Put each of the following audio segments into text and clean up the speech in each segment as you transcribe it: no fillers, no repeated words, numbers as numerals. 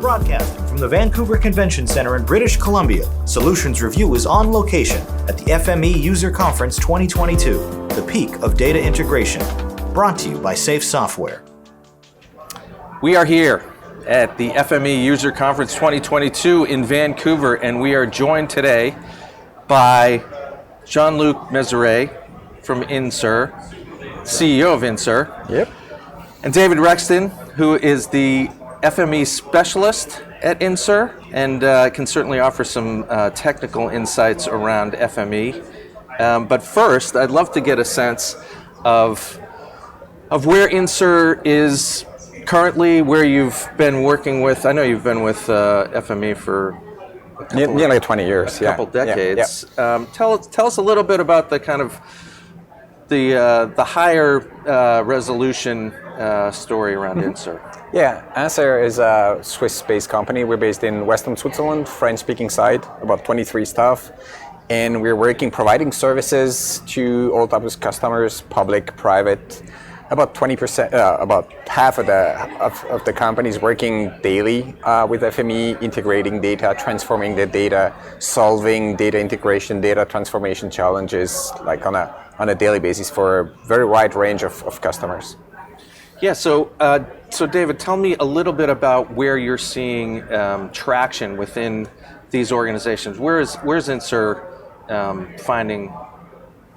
Broadcasting from the Vancouver Convention Center in British Columbia, Solutions Review is on location at the FME User Conference 2022, the peak of data integration. Brought to you by Safe Software. We are here at the FME User Conference 2022 in Vancouver, and we are joined today by Jean-Luc Miserez from INSER, CEO of INSER. Yep. And David Reksten, who is the FME specialist at INSER, and can certainly offer some technical insights around FME. But first, I'd love to get a sense of where INSER is currently, where you've been working with. I know you've been with FME for nearly 20 years, a couple decades. Yeah. Tell us a little bit about the kind of the higher resolution story around INSER. Yeah, INSER is a Swiss-based company. We're based in Western Switzerland, French-speaking side, about 23 staff. And we're providing services to all types of customers, public, private. About 20%, about half of the companies working daily with FME, integrating data, transforming the data, solving data integration, data transformation challenges, like on a daily basis for a very wide range of customers. Yeah, so David, tell me a little bit about where you're seeing traction within these organizations. Where's INSER finding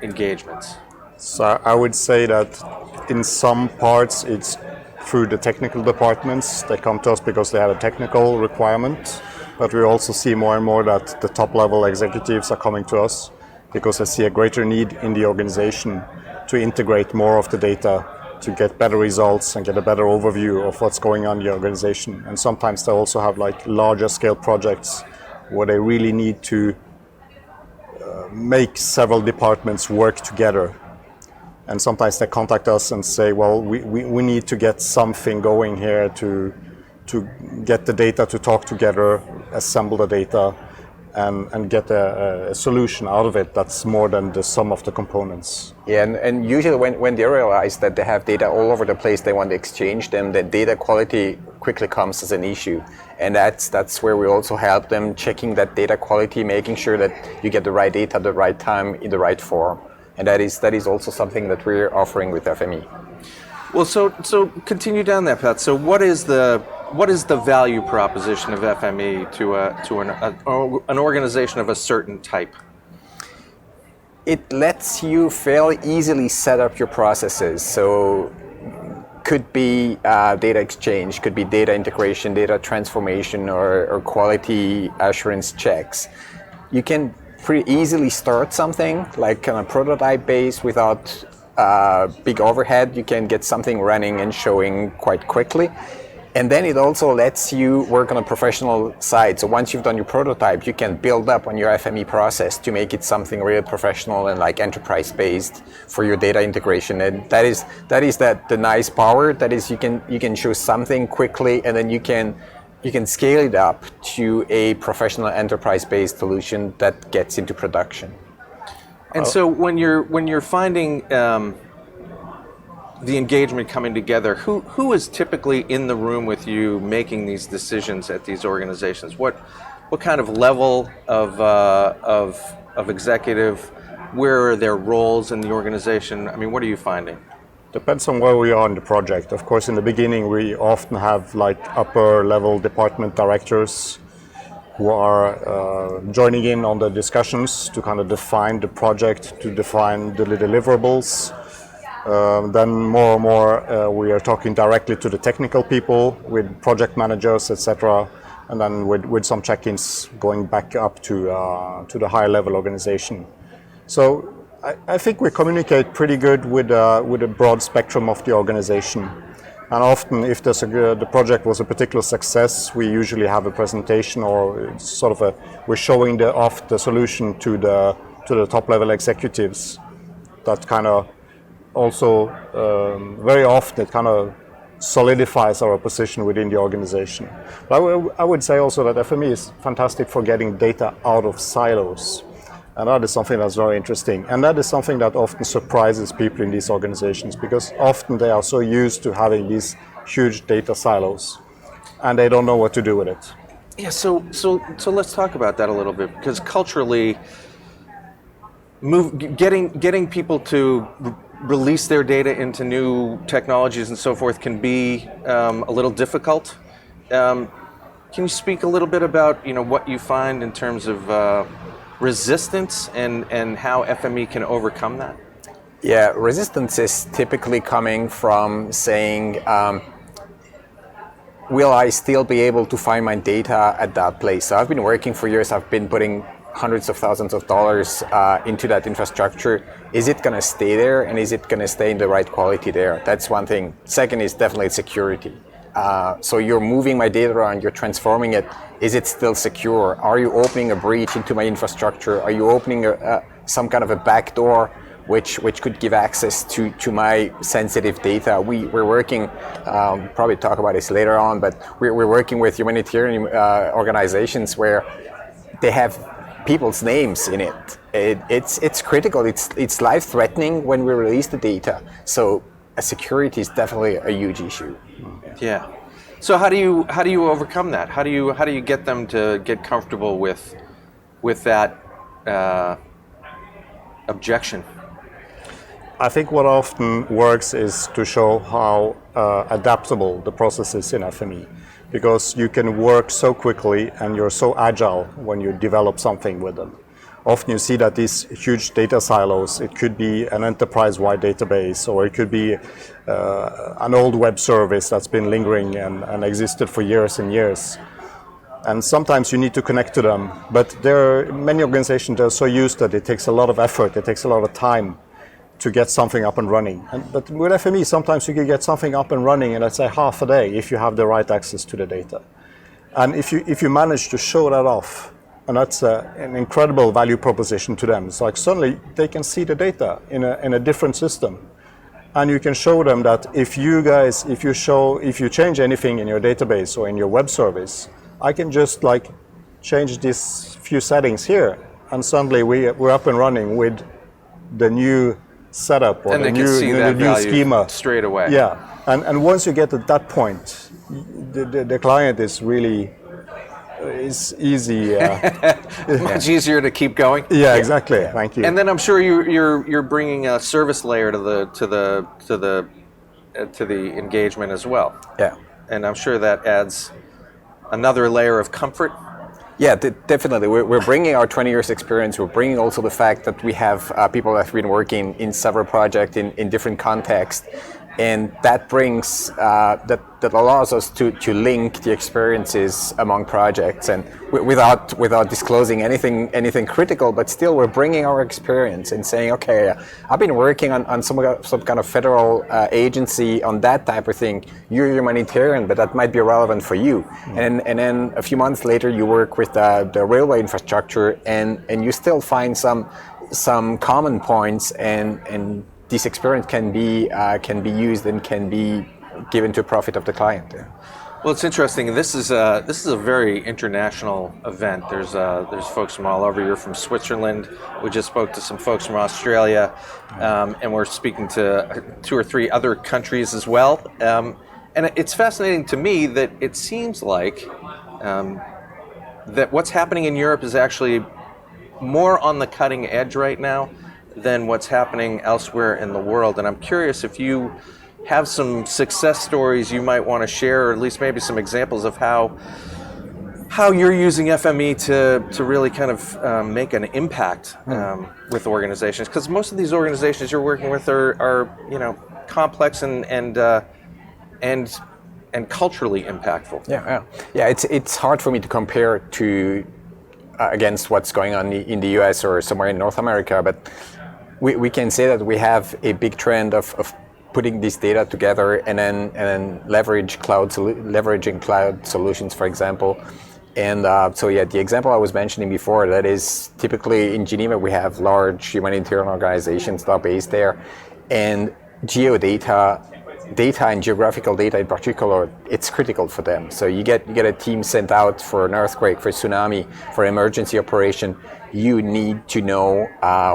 engagements? So I would say that in some parts it's through the technical departments. They come to us because they have a technical requirement, but we also see more and more that the top level executives are coming to us because they see a greater need in the organization to integrate more of the data to get better results and get a better overview of what's going on in the organization. And sometimes they also have like larger scale projects where they really need to make several departments work together. And sometimes they contact us and say, well, we need to get something going here to get the data to talk together, assemble the data, and get a solution out of it that's more than the sum of the components. Yeah, and usually when they realize that they have data all over the place, they want to exchange them, the data quality quickly comes as an issue. And that's where we also help them checking that data quality, making sure that you get the right data at the right time in the right form. And that is also something that we're offering with FME. Well, so continue down that path. So what is the value proposition of FME to an organization of a certain type? It lets you fairly easily set up your processes. So could be data exchange, could be data integration, data transformation, or quality assurance checks. You can pretty easily start something like on a prototype base without big overhead. You can get something running and showing quite quickly. And then it also lets you work on a professional side. So once you've done your prototype, you can build up on your FME process to make it something really professional and like enterprise-based for your data integration. And that is the nice power. That is you can show something quickly, and then you can scale it up to a professional enterprise-based solution that gets into production. And so when you're finding the engagement coming together, who is typically in the room with you making these decisions at these organizations? What kind of level of executive? Where are their roles in the organization? I mean, what are you finding? Depends on where we are in the project. Of course, in the beginning, we often have like upper level department directors who are joining in on the discussions to kind of define the project, to define the deliverables. Then more and more, we are talking directly to the technical people with project managers, etc. And then with some check-ins going back up to the higher level organization. So I think we communicate pretty good with a broad spectrum of the organization. And often, if the project was a particular success, we usually have a presentation or sort of we're showing the solution to the top level executives. That kind of also very often it kind of solidifies our position within the organization. But I would say also that FME is fantastic for getting data out of silos. And that is something that's very interesting. And that is something that often surprises people in these organizations, because often they are so used to having these huge data silos. and they don't know what to do with it. Yeah, so let's talk about that a little bit, because culturally, getting people to release their data into new technologies and so forth can be a little difficult. Can you speak a little bit about what you find in terms of resistance and how FME can overcome that? Yeah, resistance is typically coming from saying, will I still be able to find my data at that place? So I've been working for years, I've been putting hundreds of thousands of dollars into that infrastructure. Is it going to stay there, and is it going to stay in the right quality there? That's one thing. Second is definitely security. So you're moving my data around, you're transforming it. Is it still secure? Are you opening a breach into my infrastructure? Are you opening some kind of a backdoor which could give access to my sensitive data? We're working, probably talk about this later on, but we're working with humanitarian organizations where they have people's names in it. It's critical. It's life-threatening when we release the data. So security is definitely a huge issue. Yeah. So how do you overcome that? How do you get them to get comfortable with that objection? I think what often works is to show how adaptable the process is in FME, because you can work so quickly and you're so agile when you develop something with them. Often you see that these huge data silos, it could be an enterprise-wide database, or it could be an old web service that's been lingering and existed for years and years. And sometimes you need to connect to them, but there are many organizations that are so used that it takes a lot of effort, it takes a lot of time to get something up and running. But with FME, sometimes you can get something up and running in, let's say, half a day if you have the right access to the data. And if you manage to show that off, and that's an incredible value proposition to them. It's like suddenly they can see the data in a different system. And you can show them that if you change anything in your database or in your web service, I can just change these few settings here, and suddenly we're up and running with the new setup or the new schema straight away. Yeah, and once you get to that point, the client is really easy. Much easier to keep going. Yeah, exactly. Yeah. Thank you. And then I'm sure you're bringing a service layer to the engagement as well. Yeah. And I'm sure that adds another layer of comfort. Yeah, definitely. We're bringing our 20 years experience. We're bringing also the fact that we have people that have been working in several projects in different contexts. And that brings, that allows us to link the experiences among projects, and without disclosing anything critical, but still we're bringing our experience and saying, okay, I've been working on some kind of federal agency on that type of thing. You're humanitarian, but that might be relevant for you. And then a few months later, you work with the railway infrastructure, and you still find some common points, and this experience can be used and can be given to profit of the client. Well, it's interesting. This is a very international event. There's folks from all over. You're from Switzerland. We just spoke to some folks from Australia, and we're speaking to 2 or 3 other countries as well. And it's fascinating to me that it seems like that what's happening in Europe is actually more on the cutting edge right now than what's happening elsewhere in the world. And I'm curious if you have some success stories you might want to share, or at least maybe some examples of how you're using FME to really kind of make an impact with organizations. Because most of these organizations you're working with are complex and culturally impactful. Yeah. It's hard for me to compare to against what's going on in the US or somewhere in North America, but we can say that we have a big trend of putting this data together and then leveraging cloud solutions, for example. And the example I was mentioning before, that is typically in Geneva we have large humanitarian organizations that are based there, and geodata and geographical data in particular, it's critical for them. So you get a team sent out for an earthquake, for a tsunami, for an emergency operation. You need to know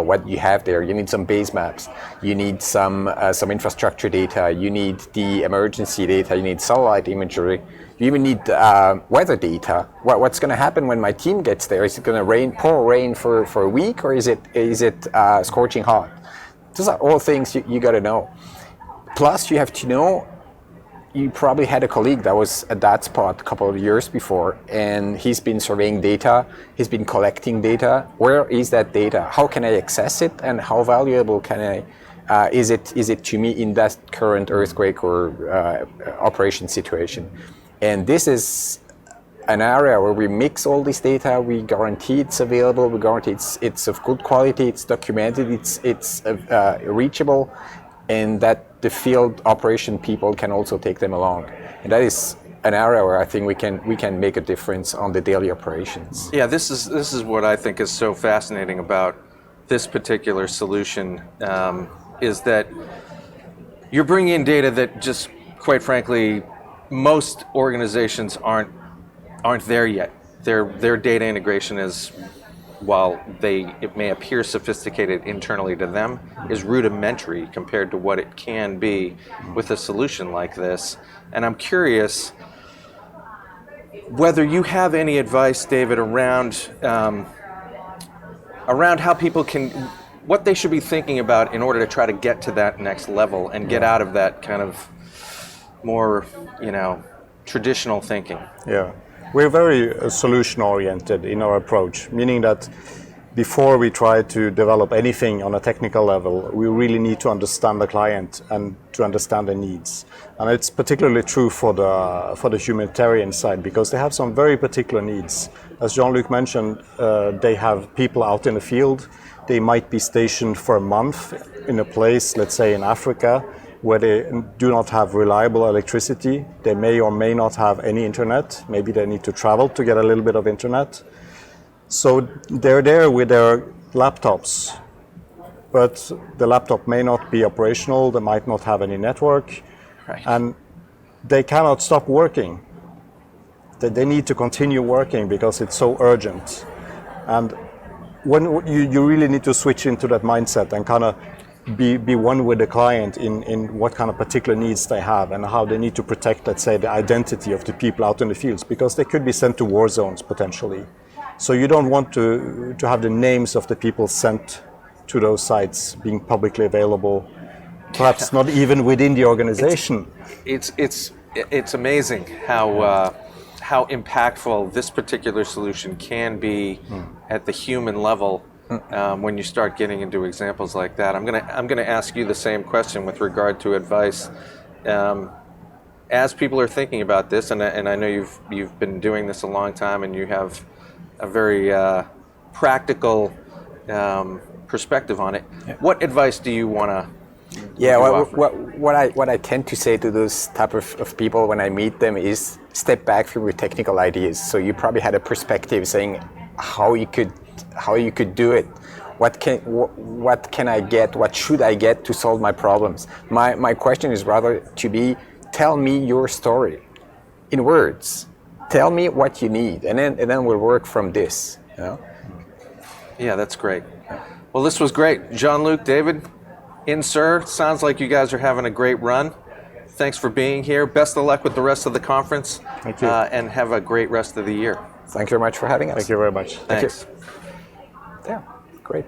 what you have there. You need some base maps. You need some infrastructure data. You need the emergency data. You need satellite imagery. You even need weather data. What's going to happen when my team gets there? Is it going to pour rain for a week, or is it scorching hot? Those are all things you got to know. Plus, you have to know, you probably had a colleague that was at that spot a couple of years before, and he's been surveying data, he's been collecting data. Where is that data? How can I access it, and how valuable is it to me in that current earthquake or operation situation? And this is an area where we mix all this data, we guarantee it's available, we guarantee it's of good quality, it's documented, it's reachable, and that the field operation people can also take them along. And that is an area where I think we can make a difference on the daily operations. Yeah, this is what I think is so fascinating about this particular solution, is that you're bringing in data that just, quite frankly, most organizations aren't there yet. Their data integration is, while it may appear sophisticated internally to them, is rudimentary compared to what it can be with a solution like this. And I'm curious whether you have any advice, David, around how people what they should be thinking about in order to try to get to that next level and get out of that kind of more, traditional thinking. Yeah, we're very solution-oriented in our approach, meaning that before we try to develop anything on a technical level, we really need to understand the client and to understand their needs. And it's particularly true for the humanitarian side, because they have some very particular needs. As Jean-Luc mentioned, they have people out in the field. They might be stationed for a month in a place, let's say in Africa, where they do not have reliable electricity. They may or may not have any internet. Maybe they need to travel to get a little bit of internet. So they're there with their laptops, but the laptop may not be operational. They might not have any network, right. And they cannot stop working. They need to continue working because it's so urgent. And when you really need to switch into that mindset and kind of be one with the client in what kind of particular needs they have and how they need to protect, let's say, the identity of the people out in the fields, because they could be sent to war zones potentially. So you don't want to have the names of the people sent to those sites being publicly available, perhaps not even within the organization. It's amazing how impactful this particular solution can be at the human level. When you start getting into examples like that, I'm gonna ask you the same question with regard to advice. As people are thinking about this, and I know you've been doing this a long time, and you have a very practical perspective on it. Yeah. What advice do you want to? Yeah, what I tend to say to those type of people when I meet them is step back from your technical ideas. So you probably had a perspective saying how you could do it. What can I get? What should I get to solve my problems? My question is rather to be, tell me your story in words. Tell me what you need, and then we'll work from this. Yeah, that's great. Well, this was great. Jean-Luc, David, INSER, sounds like you guys are having a great run. Thanks for being here. Best of luck with the rest of the conference. Thank you. And have a great rest of the year. Thank you very much for having us. Thank you very much. Thanks. Yeah, great.